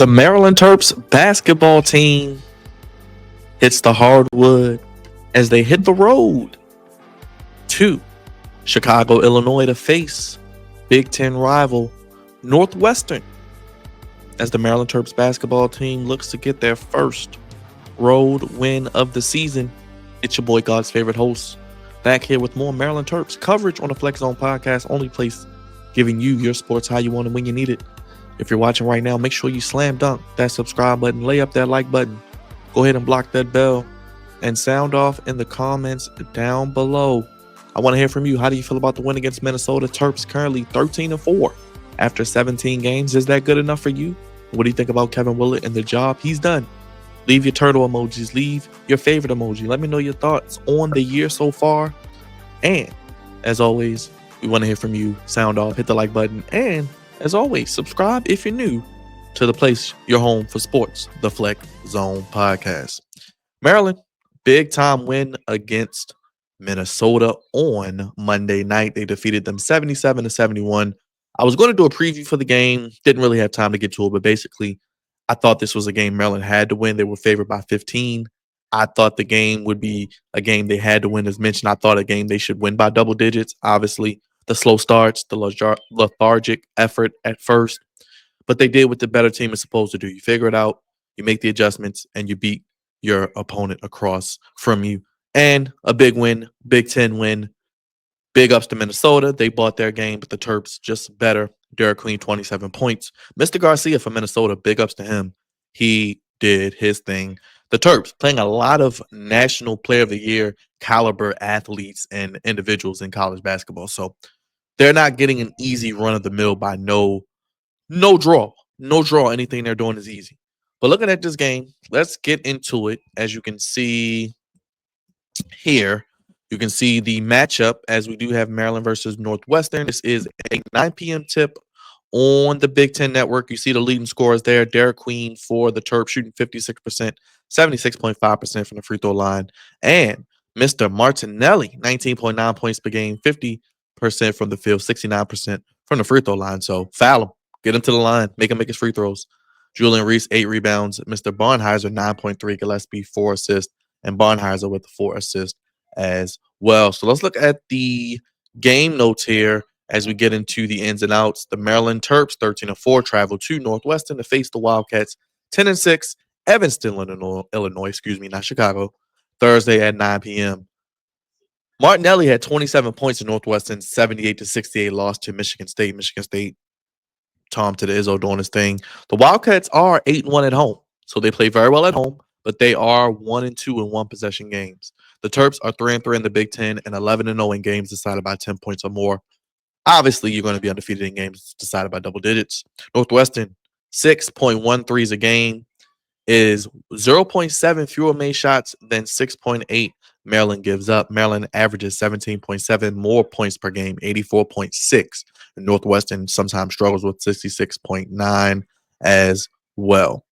The Maryland Terps basketball team hits the hardwood as they hit the road to Chicago, Illinois to face Big Ten rival Northwestern as the Maryland Terps basketball team looks to get their first road win of the season. It's your boy, God's favorite host, back here with more Maryland Terps coverage on the Flex Zone podcast, only place giving you your sports how you want and when you need it. If you're watching right now, make sure you slam dunk that subscribe button, lay up that like button, go ahead and block that bell, and sound off in the comments down below. I want to hear from you. How do you feel about the win against Minnesota? Terps currently 13-4 after 17 games. Is that good enough for you? What do you think about Kevin Willett and the job he's done? Leave your turtle emojis. Leave your favorite emoji. Let me know your thoughts on the year so far. And as always, we want to hear from you. Sound off, hit the like button, and as always, subscribe if you're new to the place, your home for sports, the Flex Zone podcast. Maryland, big time win against Minnesota on Monday night. They defeated them 77-71. I was going to do a preview for the game. Didn't really have time to get to it, but basically, I thought this was a game Maryland had to win. They were favored by 15. I thought the game would be a game they had to win. As mentioned, I thought a game they should win by double digits. Obviously, the slow starts, the lethargic effort at first, but they did what the better team is supposed to do. You figure it out, you make the adjustments, and you beat your opponent across from you. And a big win, Big Ten win. Big ups to Minnesota. They bought their game, but the Terps just better. Derek Queen, 27 points. Mr. Garcia from Minnesota, big ups to him. He did his thing. The Terps playing a lot of National Player of the Year caliber athletes and individuals in college basketball. So they're not getting an easy run of the mill by no draw. No draw. Anything they're doing is easy. But looking at this game, let's get into it. As you can see here, you can see the matchup as we do have Maryland versus Northwestern. This is a 9 p.m. tip on the Big Ten Network. You see the leading scorers there. Derek Queen for the Terps shooting 56%, 76.5% from the free throw line. And Mr. Martinelli, 19.9 points per game, 50% from the field, 69% from the free throw line. So foul him, get him to the line, make him make his free throws. Julian Reese, 8 rebounds. Mr. Barnheiser, 9.3. Gillespie, 4 assists. And Barnheiser with 4 assists as well. So let's look at the game notes here as we get into the ins and outs. The Maryland Terps, 13-4, travel to Northwestern to face the Wildcats, 10-6, Evanston, Illinois, not Chicago, Thursday at 9 p.m. Martinelli had 27 points in Northwestern, 78-68 loss to Michigan State. Michigan State, Tom to the Izzo doing his thing. The Wildcats are 8-1 at home, so they play very well at home, but they are 1-2 in one-possession games. The Terps are 3-3 in the Big Ten and 11-0 in games decided by 10 points or more. Obviously, you're going to be undefeated in games decided by double digits. Northwestern, 6.13s a game, is 0.7 fewer made shots than 6.8 Maryland gives up. Maryland averages 17.7 more points per game, 84.6. And Northwestern sometimes struggles with 66.9 as well.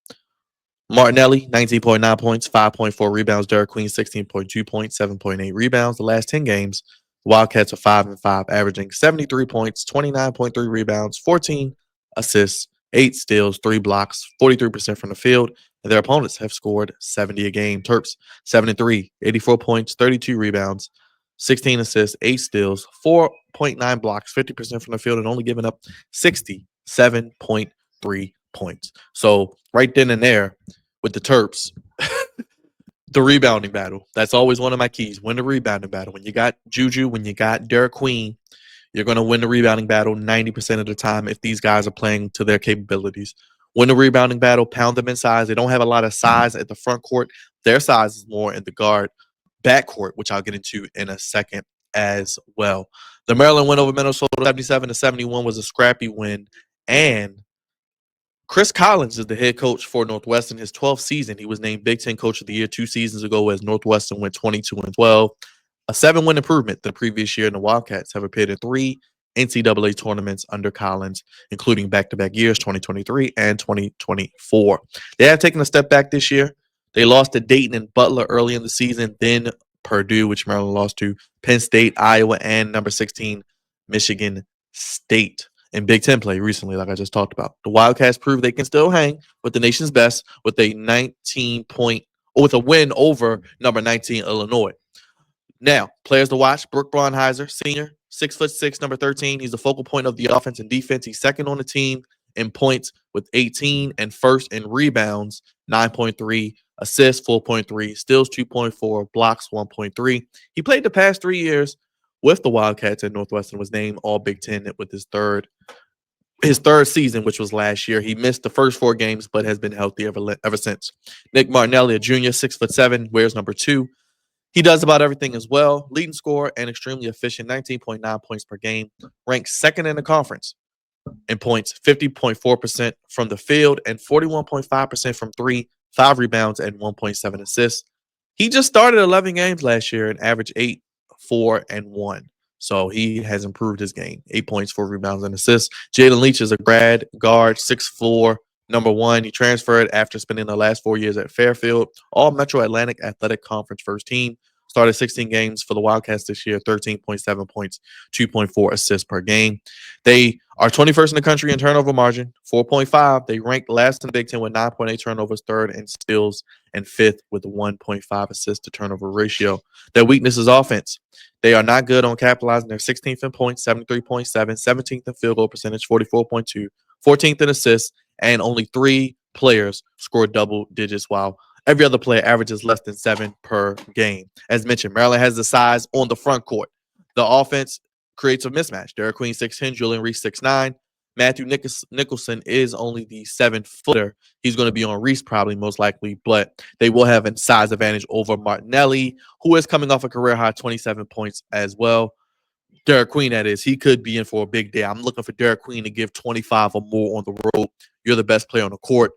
Martinelli, 19.9 points, 5.4 rebounds. Derek Queen, 16.2 points, 7.8 rebounds. The last 10 games, the Wildcats are 5-5, averaging 73 points, 29.3 rebounds, 14 assists, 8 steals, 3 blocks, 43% from the field. And their opponents have scored 70 a game. Terps, 7-3, 84 points, 32 rebounds, 16 assists, 8 steals, 4.9 blocks, 50% from the field, and only giving up 67.3 points. So right then and there with the Terps, the rebounding battle. That's always one of my keys. Win the rebounding battle. When you got Juju, when you got Derek Queen, you're going to win the rebounding battle 90% of the time if these guys are playing to their capabilities. Win the rebounding battle, pound them in size. They don't have a lot of size at the front court. Their size is more in the guard back court, which I'll get into in a second as well. The Maryland win over Minnesota 77-71 was a scrappy win, and Chris Collins is the head coach for Northwestern. His 12th season, he was named Big Ten Coach of the Year 2 seasons ago as Northwestern went 22-12. A 7-win improvement the previous year, and the Wildcats have appeared in 3 NCAA tournaments under Collins, including back-to-back years, 2023 and 2024. They have taken a step back this year. They lost to Dayton and Butler early in the season, then Purdue, which Maryland lost to, Penn State, Iowa, and number 16, Michigan State. in Big Ten play recently, like I just talked about. The Wildcats prove they can still hang with the nation's best with a 19 point or with a win over number 19 Illinois. Now, players to watch: Brooke Braunheiser, senior, 6'6", number 13. He's the focal point of the offense and defense. He's second on the team in points with 18 and first in rebounds, 9.3, assists 4.3, steals 2.4, blocks 1.3. He played the past 3 years with the Wildcats at Northwestern, was named All Big Ten with his third season, which was last year. He missed the first 4 games, but has been healthy ever since. Nick Martinelli, a junior, 6'7", wears number 2. He does about everything as well. Leading scorer and extremely efficient, 19.9 points per game. Ranked second in the conference in points, 50.4% from the field and 41.5% from 3, 5 rebounds, and 1.7 assists. He just started 11 games last year and averaged 8, 4, and 1. So he has improved his game. 8 points, 4 rebounds, and assists. Jalen Leach is a grad guard, 6'4", number 1. He transferred after spending the last 4 years at Fairfield, all Metro Atlantic Athletic Conference first team. Started 16 games for the Wildcats this year, 13.7 points, 2.4 assists per game. They are 21st in the country in turnover margin, 4.5. They ranked last in the Big Ten with 9.8 turnovers, third in steals, and fifth with a 1.5 assist to turnover ratio. Their weakness is offense. They are not good on capitalizing. They're 16th in points, 73.7, 17th in field goal percentage, 44.2, 14th in assists, and only 3 players scored double digits, while every other player averages less than 7 per game. As mentioned, Maryland has the size on the front court. The offense creates a mismatch. Derek Queen, 6'10", Julian Reese, 6'9". Matthew Nicholson is only the 7-footer. He's going to be on Reese probably, most likely, but they will have a size advantage over Martinelli, who is coming off a career-high 27 points as well. Derek Queen, that is. He could be in for a big day. I'm looking for Derek Queen to give 25 or more on the road. You're the best player on the court.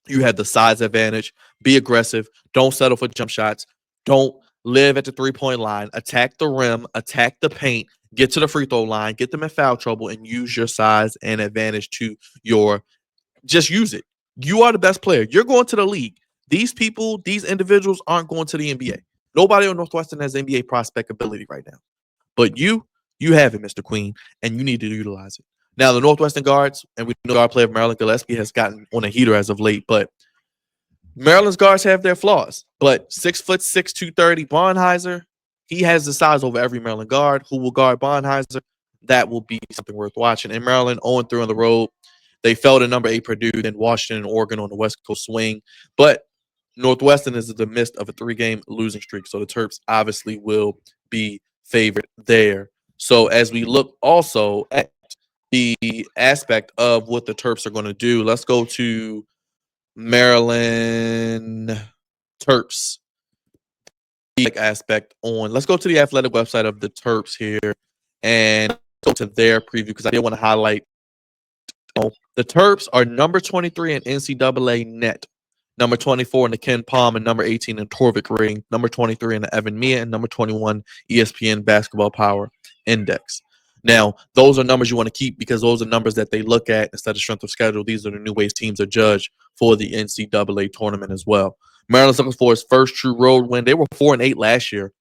You have the size advantage. Be aggressive. Don't settle for jump shots. Don't live at the three-point line. Attack the rim. Attack the paint. Get to the free throw line. Get them in foul trouble and use your size and advantage to your – just use it. You are the best player. You're going to the league. These people, these individuals aren't going to the NBA. Nobody on Northwestern has NBA prospect ability right now. But you have it, Mr. Queen, and you need to utilize it. Now, the Northwestern guards, and we know our player Maryland Gillespie has gotten on a heater as of late, but Maryland's guards have their flaws. But 6'6", 230, Braunheiser, he has the size over every Maryland guard. Who will guard Braunheiser? That will be something worth watching. And Maryland 0-3 on the road. They fell to number 8 Purdue, then Washington and Oregon on the West Coast swing. But Northwestern is in the midst of a 3-game losing streak, so the Terps obviously will be favored there. So as we look also at the aspect of what the Terps are going to do, let's go to Maryland Terps aspect on. Let's go to the athletic website of the Terps here and go to their preview because I did want to highlight. The Terps are number 23 in NCAA net, number 24 in the Ken Palm, and number 18 in Torvik Ring, number 23 in the Evan Mia, and number 21 ESPN Basketball Power Index. Now, those are numbers you want to keep because those are numbers that they look at instead of strength of schedule. These are the new ways teams are judged for the NCAA tournament as well. Maryland's looking for his first true road win. They were 4-8 last year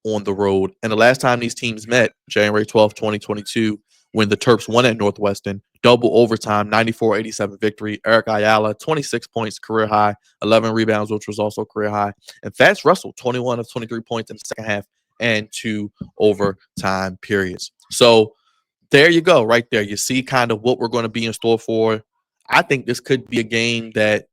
on the road. And the last time these teams met, January 12th, 2022, when the Terps won at Northwestern, double overtime, 94-87 victory. Eric Ayala, 26 points, career high, 11 rebounds, which was also career high. And Fats Russell, 21 of 23 points in the second half and 2 overtime periods. So there you go, right there. You see kind of what we're going to be in store for. I think this could be a game that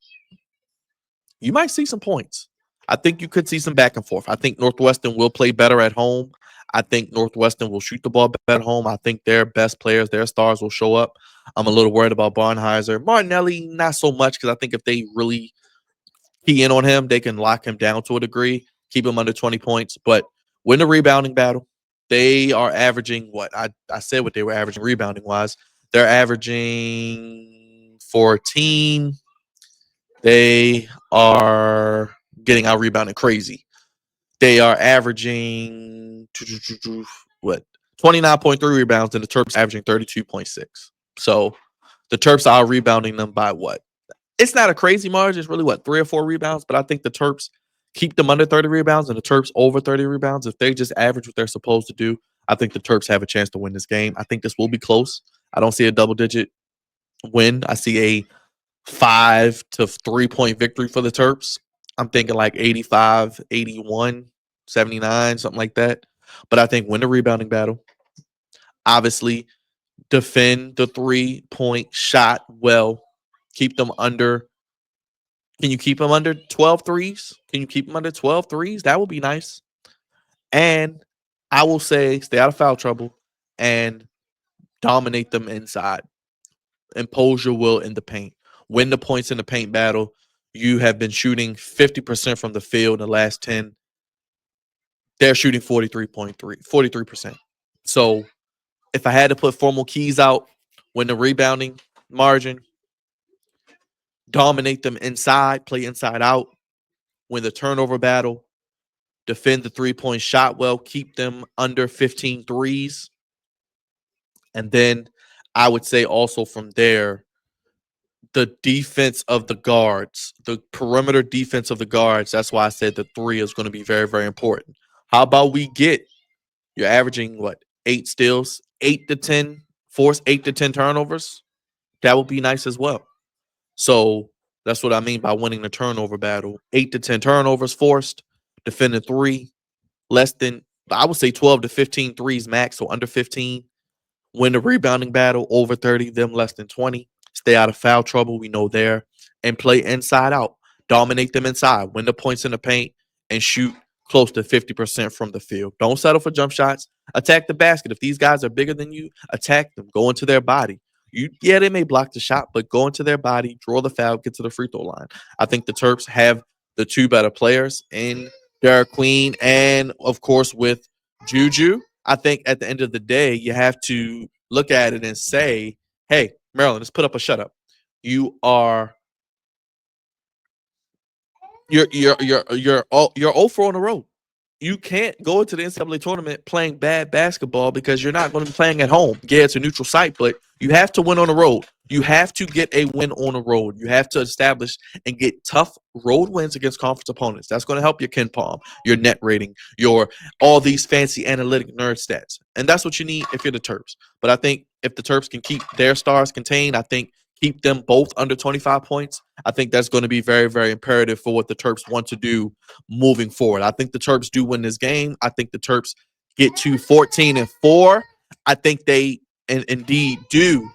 you might see some points. I think you could see some back and forth. I think Northwestern will play better at home. I think Northwestern will shoot the ball better at home. I think their best players, their stars will show up. I'm a little worried about Braunheiser. Martinelli, not so much because I think if they really key in on him, they can lock him down to a degree, keep him under 20 points. But win the rebounding battle. They are averaging what? I said what they were averaging rebounding-wise. They're averaging for a team. They are getting out rebounded crazy. They are averaging 29.3 rebounds, and the Terps averaging 32.6. So the Terps are rebounding them by what? It's not a crazy margin. It's really 3 or 4 rebounds, but I think the Terps keep them under 30 rebounds and the Terps over 30 rebounds. If they just average what they're supposed to do, I think the Terps have a chance to win this game. I think this will be close. I don't see a double-digit win. I see a 5 to 3 point victory for the Terps. I'm thinking like 85, 81, 79, something like that. But I think win the rebounding battle. Obviously, defend the 3-point shot well. Keep them under. Can you keep them under 12 threes? Can you keep them under 12 threes? That would be nice. And I will say stay out of foul trouble and dominate them inside. Impose your will in the paint. Win the points in the paint battle. You have been shooting 50% from the field in the last 10. They're shooting 43%. So if I had to put formal keys out, win the rebounding margin, dominate them inside, play inside out, win the turnover battle, defend the 3-point shot well, keep them under 15 threes. And then I would say also from there, the defense of the guards, the perimeter defense of the guards. That's why I said the 3 is going to be very, very important. How about we get, you're averaging what, 8 steals, 8 to 10, force 8 to 10 turnovers? That would be nice as well. So that's what I mean by winning the turnover battle. 8 to 10 turnovers forced, defending 3, less than, I would say 12 to 15 threes max, so under 15. Win the rebounding battle, over 30, them less than 20. Stay out of foul trouble, we know there. And play inside out. Dominate them inside. Win the points in the paint and shoot close to 50% from the field. Don't settle for jump shots. Attack the basket. If these guys are bigger than you, attack them. Go into their body. They may block the shot, but go into their body, draw the foul, get to the free throw line. I think the Terps have the 2 better players in Derek Queen and, of course, with Juju. I think at the end of the day, you have to look at it and say, hey, Maryland, let's put up a shut up. You're 0 for on the road. You can't go into the NCAA tournament playing bad basketball because you're not going to be playing at home. Yeah, it's a neutral site, but you have to win on the road. You have to get a win on the road. You have to establish and get tough road wins against conference opponents. That's going to help your Ken Palm, your net rating, your all these fancy analytic nerd stats. And that's what you need if you're the Terps. But I think if the Terps can keep their stars contained, I think keep them both under 25 points. I think that's going to be very, very imperative for what the Terps want to do moving forward. I think the Terps do win this game. I think the Terps get to 14-4. I think they indeed do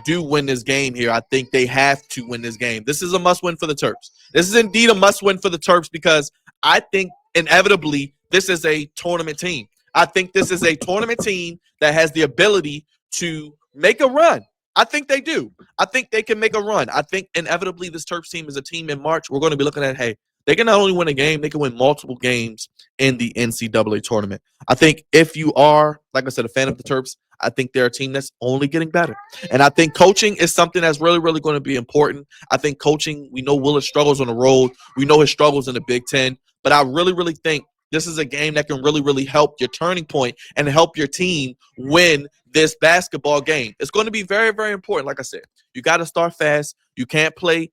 win this game here. I think they have to win this game. This is a must-win for the Terps. This is indeed a must-win for the Terps because I think inevitably this is a tournament team. I think this is a tournament team that has the ability to make a run. I think they do. I think they can make a run. I think inevitably this Terps team is a team in March. We're going to be looking at, hey, they can not only win a game, they can win multiple games in the NCAA tournament. I think if you are, like I said, a fan of the Terps, I think they're a team that's only getting better. And I think coaching is something that's really, really going to be important. I think coaching, we know Willis struggles on the road. We know his struggles in the Big Ten. But I really, really think this is a game that can really, really help your turning point and help your team win this basketball game. It's going to be very, very important. Like I said, you got to start fast. You can't play.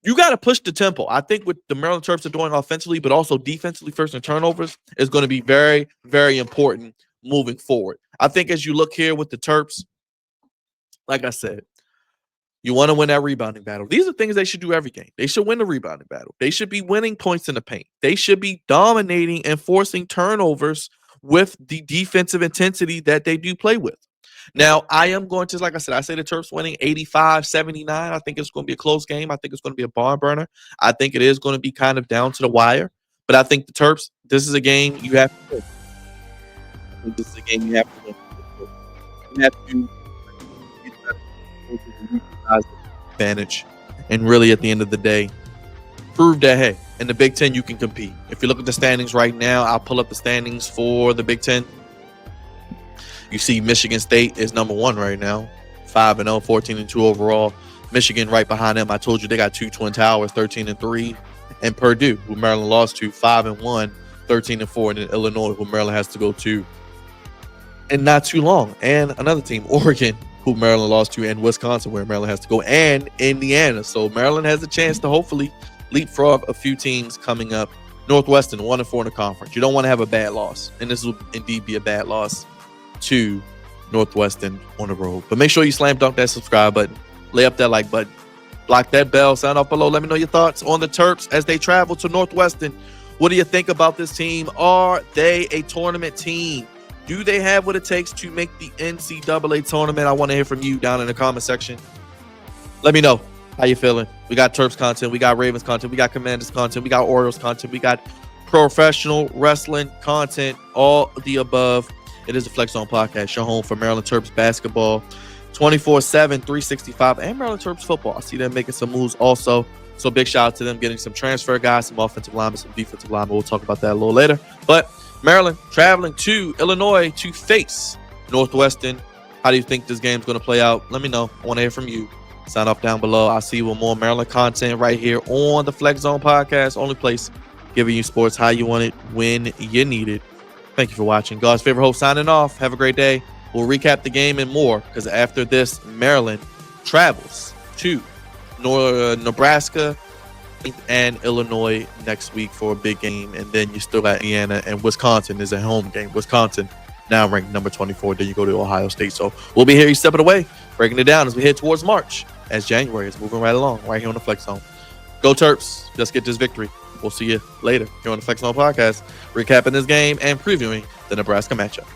You got to push the tempo. I think what the Maryland Terps are doing offensively, but also defensively first in turnovers is going to be very, very important moving forward. I think as you look here with the Terps, like I said, you want to win that rebounding battle. These are things they should do every game. They should win the rebounding battle. They should be winning points in the paint. They should be dominating and forcing turnovers with the defensive intensity that they do play with. Now, I am going to, like I said, I say the Terps winning 85-79. I think it's going to be a close game. I think it's going to be a barn burner. I think it is going to be kind of down to the wire. But I think the Terps, this is a game you have to win. I think this is a game you have to win. You have to advantage. And really, at the end of the day, prove that, hey, in the Big Ten, you can compete. If you look at the standings right now, I'll pull up the standings for the Big Ten. You see Michigan State is number 1 right now, 5-0, 14-2 overall. Michigan right behind them. I told you they got 2 Twin Towers, 13-3. And Purdue, who Maryland lost to, 5-1, 13-4. And then Illinois, who Maryland has to go to in not too long. And another team, Oregon, who Maryland lost to, and Wisconsin, where Maryland has to go, and Indiana. So Maryland has a chance to hopefully leapfrog a few teams coming up. Northwestern, 1-4 in the conference. You don't want to have a bad loss. And this will indeed be a bad loss to Northwestern on the road. But make sure you slam dunk that subscribe button, lay up that like button, block that bell, sound off below. Let me know your thoughts on the Terps as they travel to Northwestern. What do you think about this team? Are they a tournament team? Do they have what it takes to make the NCAA tournament? I want to hear from you down in the comment section. Let me know how you feeling. We got Terps content. We got Ravens content. We got Commanders content. We got Orioles content. We got professional wrestling content. All the above. It is the Flex Zone Podcast, your home for Maryland Terps basketball 24/7, 365, and Maryland Terps football. I see them making some moves also. So big shout out to them getting some transfer guys, some offensive linemen, some defensive linemen. We'll talk about that a little later. But Maryland traveling to Illinois to face Northwestern. How do you think this game's going to play out? Let me know. I want to hear from you. Sign up down below. I'll see you with more Maryland content right here on the Flex Zone Podcast. Only place giving you sports how you want it, when you need it. Thank you for watching. God's favorite host signing off. Have a great day. We'll recap the game and more because after this, Maryland travels to Nebraska and Illinois next week for a big game. And then you still got Indiana and Wisconsin is a home game. Wisconsin now ranked number 24. Then you go to Ohio State. So we'll be here each step of the way, breaking it down as we head towards March, as January is moving right along, right here on the Flex Zone. Go Terps. Let's get this victory. We'll see you later here on the Flex Zone Podcast, recapping this game and previewing the Nebraska matchup.